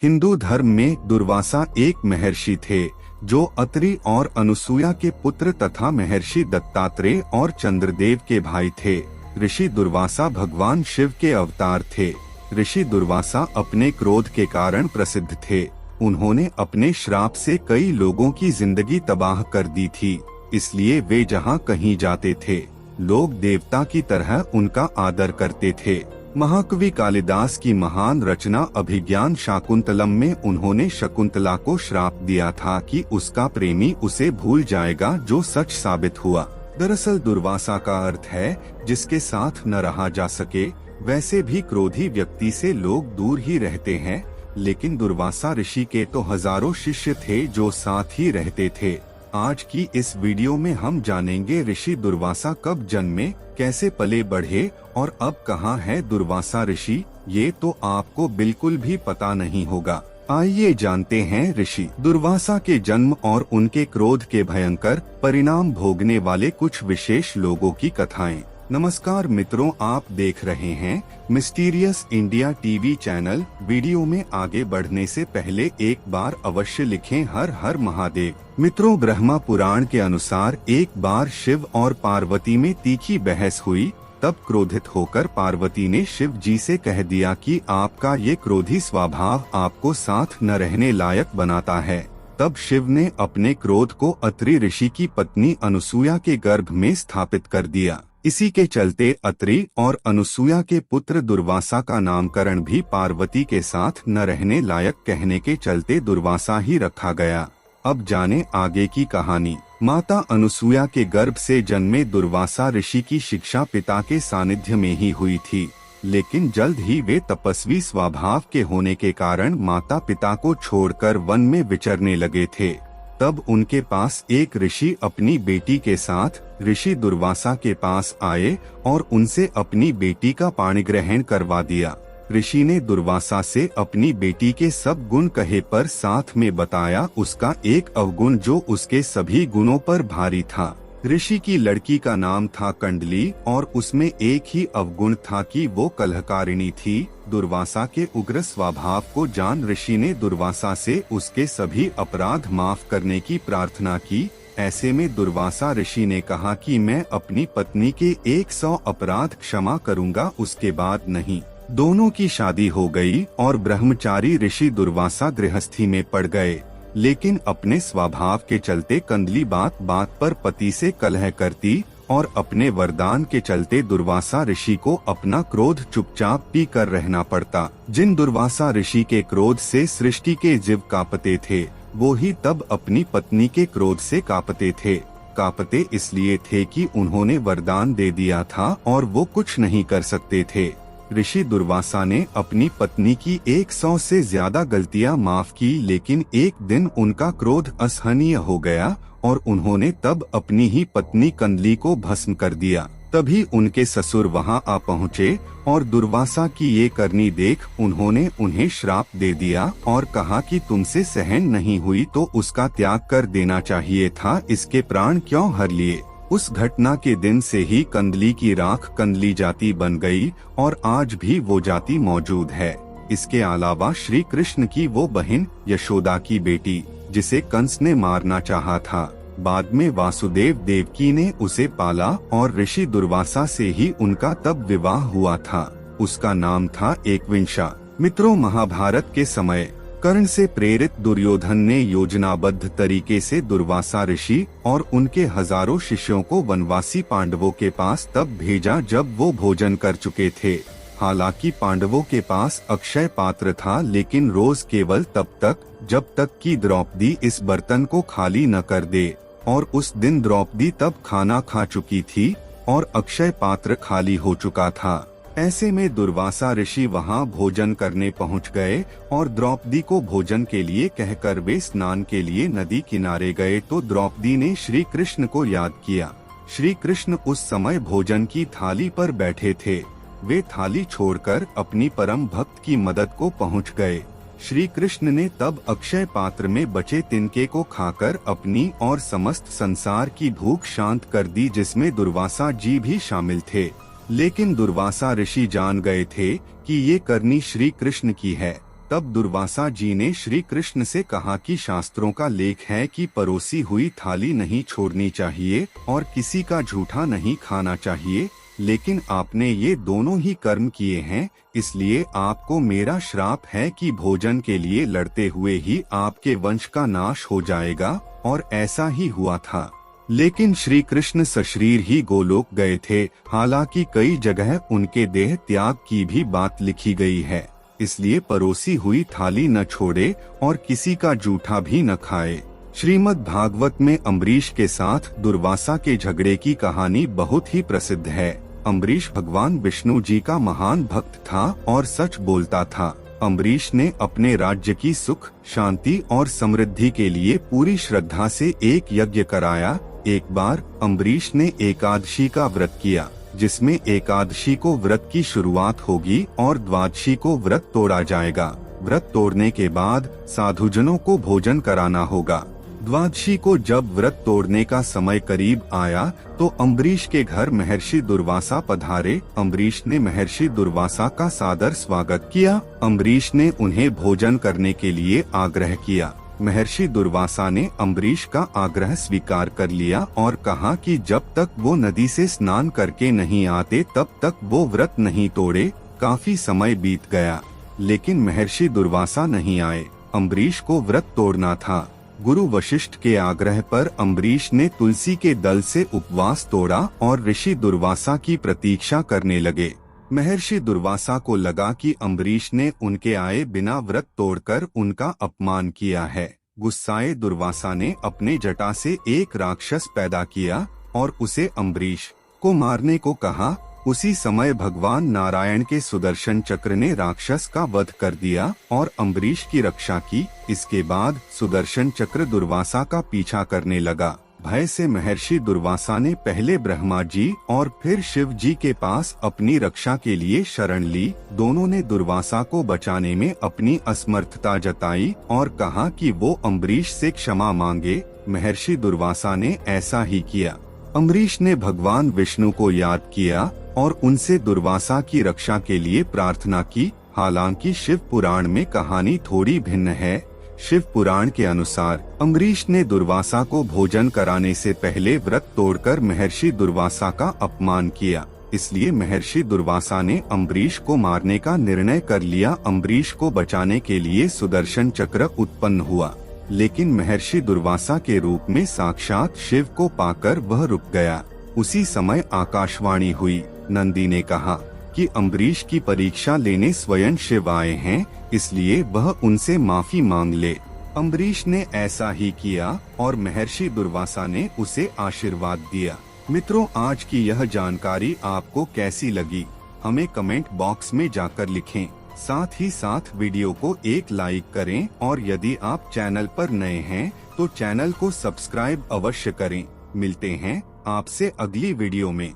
हिंदू धर्म में दुर्वासा एक महर्षि थे जो अत्रि और अनुसूया के पुत्र तथा महर्षि दत्तात्रेय और चंद्रदेव के भाई थे। ऋषि दुर्वासा भगवान शिव के अवतार थे। ऋषि दुर्वासा अपने क्रोध के कारण प्रसिद्ध थे। उन्होंने अपने श्राप से कई लोगों की जिंदगी तबाह कर दी थी, इसलिए वे जहाँ कहीं जाते थे लोग देवता की तरह उनका आदर करते थे। महाकवि कालिदास की महान रचना अभिज्ञान शाकुंतलम में उन्होंने शकुंतला को श्राप दिया था कि उसका प्रेमी उसे भूल जाएगा, जो सच साबित हुआ। दरअसल दुर्वासा का अर्थ है जिसके साथ न रहा जा सके। वैसे भी क्रोधी व्यक्ति से लोग दूर ही रहते हैं, लेकिन दुर्वासा ऋषि के तो हजारों शिष्य थे जो साथ ही रहते थे। आज की इस वीडियो में हम जानेंगे ऋषि दुर्वासा कब जन्मे, कैसे पले बढ़े और अब कहाँ है दुर्वासा ऋषि। ये तो आपको बिल्कुल भी पता नहीं होगा। आइए जानते हैं ऋषि दुर्वासा के जन्म और उनके क्रोध के भयंकर परिणाम भोगने वाले कुछ विशेष लोगों की कथाएं। नमस्कार मित्रों, आप देख रहे हैं mysterious India TV channel. Video में आगे बढ़ने से पहले एक बार अवश्य लिखें हर हर महादेव। मित्रों, ब्रह्मा पुराण के अनुसार एक बार शिव और पार्वती में तीखी बहस हुई। तब क्रोधित होकर पार्वती ने शिव जी से कह दिया कि आपका ये क्रोधी स्वभाव आपको साथ न रहने लायक बनाता है। तब शिव ने अपने क्रोध को अत्रि ऋषि की पत्नी अनुसूया के गर्भ में स्थापित कर दिया। इसी के चलते अत्रि और अनुसूया के पुत्र दुर्वासा का नामकरण भी पार्वती के साथ न रहने लायक कहने के चलते दुर्वासा ही रखा गया। अब जाने आगे की कहानी। माता अनुसूया के गर्भ से जन्मे दुर्वासा ऋषि की शिक्षा पिता के सानिध्य में ही हुई थी, लेकिन जल्द ही वे तपस्वी स्वभाव के होने के कारण माता पिता को छोड़कर वन में विचरने लगे थे। तब उनके पास एक ऋषि अपनी बेटी के साथ ऋषि दुर्वासा के पास आए और उनसे अपनी बेटी का पाणिग्रहण करवा दिया। ऋषि ने दुर्वासा से अपनी बेटी के सब गुण कहे पर साथ में बताया उसका एक अवगुण जो उसके सभी गुणों पर भारी था। ऋषि की लड़की का नाम था कंडली और उसमें एक ही अवगुण था कि वो कलहकारिणी थी। दुर्वासा के उग्र स्वभाव को जान ऋषि ने दुर्वासा से उसके सभी अपराध माफ करने की प्रार्थना की। ऐसे में दुर्वासा ऋषि ने कहा कि मैं अपनी पत्नी के 100 अपराध क्षमा करूंगा, उसके बाद नहीं। दोनों की शादी हो गई और ब्रह्मचारी ऋषि दुर्वासा गृहस्थी में पड़ गए, लेकिन अपने स्वभाव के चलते कंडली बात बात पर पति से कलह करती और अपने वरदान के चलते दुर्वासा ऋषि को अपना क्रोध चुपचाप पी कर रहना पड़ता। जिन दुर्वासा ऋषि के क्रोध से सृष्टि के जीव कांपते थे, वो ही तब अपनी पत्नी के क्रोध से कांपते थे। कांपते इसलिए थे कि उन्होंने वरदान दे दिया था और वो कुछ नहीं कर सकते थे। ऋषि दुर्वासा ने अपनी पत्नी की 100 से ज्यादा गलतियां माफ की, लेकिन एक दिन उनका क्रोध असहनीय हो गया और उन्होंने तब अपनी ही पत्नी कंडली को भस्म कर दिया। तभी उनके ससुर वहां आ पहुँचे और दुर्वासा की ये करनी देख उन्होंने उन्हें श्राप दे दिया और कहा कि तुमसे सहन नहीं हुई तो उसका त्याग कर देना चाहिए था, इसके प्राण क्यों हर लिए। उस घटना के दिन से ही कंडली की राख कंडली जाति बन गई और आज भी वो जाति मौजूद है। इसके अलावा श्री कृष्ण की वो बहन यशोदा की बेटी जिसे कंस ने मारना चाहा था, बाद में वासुदेव देवकी ने उसे पाला और ऋषि दुर्वासा से ही उनका तब विवाह हुआ था। उसका नाम था एकविंशा। मित्रों, महाभारत के समय कर्ण से प्रेरित दुर्योधन ने योजनाबद्ध तरीके से दुर्वासा ऋषि और उनके हजारों शिष्यों को वनवासी पांडवों के पास तब भेजा जब वो भोजन कर चुके थे। हालांकि पांडवों के पास अक्षय पात्र था, लेकिन रोज केवल तब तक जब तक कि द्रौपदी इस बर्तन को खाली न कर दे, और उस दिन द्रौपदी तब खाना खा चुकी थी और अक्षय पात्र खाली हो चुका था। ऐसे में दुर्वासा ऋषि वहां भोजन करने पहुंच गए और द्रौपदी को भोजन के लिए कहकर वे स्नान के लिए नदी किनारे गए तो द्रौपदी ने श्री कृष्ण को याद किया। श्री कृष्ण उस समय भोजन की थाली पर बैठे थे। वे थाली छोड़कर अपनी परम भक्त की मदद को पहुंच गए। श्री कृष्ण ने तब अक्षय पात्र में बचे तिनके को खाकर अपनी और समस्त संसार की भूख शांत कर दी, जिसमें दुर्वासा जी भी शामिल थे। लेकिन दुर्वासा ऋषि जान गए थे कि ये करनी श्री कृष्ण की है। तब दुर्वासा जी ने श्री कृष्ण से कहा कि शास्त्रों का लेख है कि परोसी हुई थाली नहीं छोड़नी चाहिए और किसी का झूठा नहीं खाना चाहिए, लेकिन आपने ये दोनों ही कर्म किए हैं, इसलिए आपको मेरा श्राप है कि भोजन के लिए लड़ते हुए ही आपके वंश का नाश हो जाएगा। और ऐसा ही हुआ था। लेकिन श्री कृष्ण सशरीर ही गोलोक गए थे। हालांकि कई जगह उनके देह त्याग की भी बात लिखी गई है, इसलिए परोसी हुई थाली न छोड़े और किसी का जूठा भी न खाए। श्रीमद् भागवत में अम्बरीश के साथ दुर्वासा के झगड़े की कहानी बहुत ही प्रसिद्ध है। अम्बरीश भगवान विष्णु जी का महान भक्त था और सच बोलता था। अम्बरीश ने अपने राज्य की सुख, शांति और समृद्धि के लिए पूरी श्रद्धा से एक यज्ञ कराया। एक बार अम्बरीश ने एकादशी का व्रत किया, जिसमें एकादशी को व्रत की शुरुआत होगी और द्वादशी को व्रत तोड़ा जाएगा। व्रत तोड़ने के बाद साधुजनों को भोजन कराना होगा। द्वादशी को जब व्रत तोड़ने का समय करीब आया तो अम्बरीश के घर महर्षि दुर्वासा पधारे। अम्बरीश ने महर्षि दुर्वासा का सादर स्वागत किया। अम्बरीश ने उन्हें भोजन करने के लिए आग्रह किया। महर्षि दुर्वासा ने अम्बरीश का आग्रह स्वीकार कर लिया और कहा कि जब तक वो नदी से स्नान करके नहीं आते तब तक वो व्रत नहीं तोड़े। काफी समय बीत गया, लेकिन महर्षि दुर्वासा नहीं आए। अम्बरीश को व्रत तोड़ना था। गुरु वशिष्ठ के आग्रह पर अम्बरीश ने तुलसी के दल से उपवास तोड़ा और ऋषि दुर्वासा की प्रतीक्षा करने लगे। महर्षि दुर्वासा को लगा कि अम्बरीश ने उनके आए बिना व्रत तोड़कर उनका अपमान किया है। गुस्साए दुर्वासा ने अपने जटा से एक राक्षस पैदा किया और उसे अम्बरीश को मारने को कहा। उसी समय भगवान नारायण के सुदर्शन चक्र ने राक्षस का वध कर दिया और अम्बरीश की रक्षा की। इसके बाद सुदर्शन चक्र दुर्वासा का पीछा करने लगा। भय से महर्षि दुर्वासा ने पहले ब्रह्मा जी और फिर शिव जी के पास अपनी रक्षा के लिए शरण ली। दोनों ने दुर्वासा को बचाने में अपनी असमर्थता जताई और कहा कि वो अम्बरीश से क्षमा मांगे। महर्षि दुर्वासा ने ऐसा ही किया। अम्बरीश ने भगवान विष्णु को याद किया और उनसे दुर्वासा की रक्षा के लिए प्रार्थना की। हालांकि शिव पुराण में कहानी थोड़ी भिन्न है। शिव पुराण के अनुसार अम्बरीश ने दुर्वासा को भोजन कराने से पहले व्रत तोड़कर महर्षि दुर्वासा का अपमान किया। इसलिए महर्षि दुर्वासा ने अम्बरीश को मारने का निर्णय कर लिया। अम्बरीश को बचाने के लिए सुदर्शन चक्र उत्पन्न हुआ, लेकिन महर्षि दुर्वासा के रूप में साक्षात शिव को पाकर वह रुक गया। उसी समय आकाशवाणी हुई। नंदी ने कहा कि अम्बरीश की परीक्षा लेने स्वयं शिव आए हैं, इसलिए वह उनसे माफी मांग ले। अम्बरीश ने ऐसा ही किया और महर्षि दुर्वासा ने उसे आशीर्वाद दिया। मित्रों, आज की यह जानकारी आपको कैसी लगी, हमें कमेंट बॉक्स में जाकर लिखें। साथ ही साथ वीडियो को एक लाइक करें और यदि आप चैनल पर नए हैं तो चैनल को सब्सक्राइब अवश्य करें। मिलते हैं आपसे अगली वीडियो में।